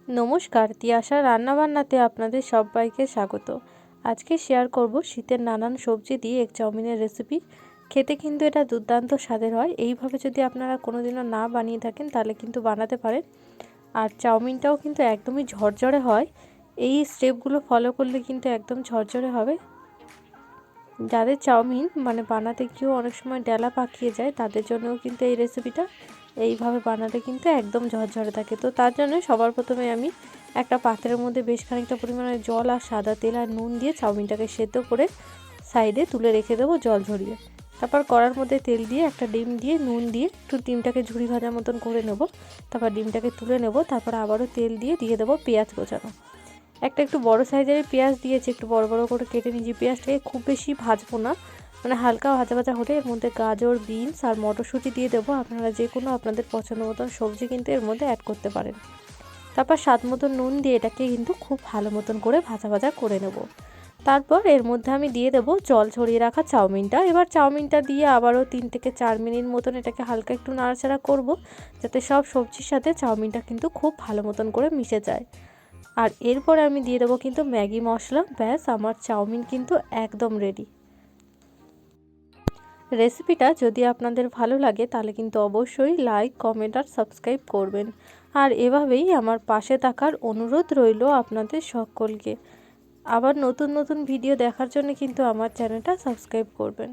নমস্কার, তিয়াশা রান্নাবান্নাতে আপনাদের সবাইকে স্বাগত। আজকে শেয়ার করব শীতের নানান সবজি দিয়ে এগ চাউমিনের রেসিপি। খেতে কিন্তু এটা দুর্দান্ত স্বাদের হয়। এইভাবে যদি আপনারা কোনোদিনও না বানিয়ে থাকেন তাহলে কিন্তু বানাতে পারেন। আর চাউমিনটাও কিন্তু একদমই ঝরঝরে হয়। এই স্টেপগুলো ফলো করলে কিন্তু একদম ঝরঝরে হবে। যাদের চাউমিন বানাতে গিয়েও অনেক সময় ডেলা পাকিয়ে যায়, তাদের জন্যও কিন্তু এই রেসিপিটা এইভাবে বানালে কিন্তু একদম ঝরঝরে থাকে। তো তার জন্য সবার প্রথমে আমি একটা পাত্রের মধ্যে বেশ খানিকটা পরিমাণে জল আর সাদা তেল আর নুন দিয়ে চাউমিনটাকে সেদ্ধ করে সাইডে তুলে রেখে দেবো জল ঝরিয়ে। তারপর কড়ার মধ্যে তেল দিয়ে একটা ডিম দিয়ে নুন দিয়ে একটু ডিমটাকে ঝুরি ভাজা মতন করে নেব। তারপর ডিমটাকে তুলে নেব। তারপর আবারও তেল দিয়ে দেবো পেঁয়াজ কোচানো। একটু বড় সাইজের পেঁয়াজ দিয়েছি, একটু বড় বড় করে কেটে নিয়েছি। পেঁয়াজটাকে খুব বেশি ভাজবো না, হালকা ভাজা ভাজা হলে এর মধ্যে গাজর, বিনস আর মটরশুঁটি দিয়ে দেবো। আপনারা যে কোনো আপনাদের পছন্দ মতন সবজি কিন্তু এর মধ্যে অ্যাড করতে পারেন। তারপর স্বাদ মতন নুন দিয়ে এটাকে কিন্তু খুব ভালো মতন করে ভাজা ভাজা করে নেব। তারপর এর মধ্যে আমি দিয়ে দেবো জল ছড়িয়ে রাখা চাউমিনটা। এবার চাউমিনটা দিয়ে আবারও 3 থেকে 4 মিনিট মতন এটাকে হালকা একটু নাড়াচাড়া করব, যাতে সব সবজির সাথে চাউমিনটা কিন্তু খুব ভালো মতন করে মিশে যায়। আর এরপরে আমি দিয়ে দেবো কিন্তু ম্যাগি মশলা। ব্যাস, আমার চাউমিন কিন্তু একদম রেডি। রেসিপিটা যদি আপনাদের ভালো লাগে তাহলে কিন্তু অবশ্যই লাইক, কমেন্ট আর সাবস্ক্রাইব করবেন। আর এভাবেই আমার পাশে থাকার অনুরোধ রইল আপনাদের সকলকে। আবার নতুন নতুন ভিডিও দেখার জন্য কিন্তু আমার চ্যানেলটা সাবস্ক্রাইব করবেন।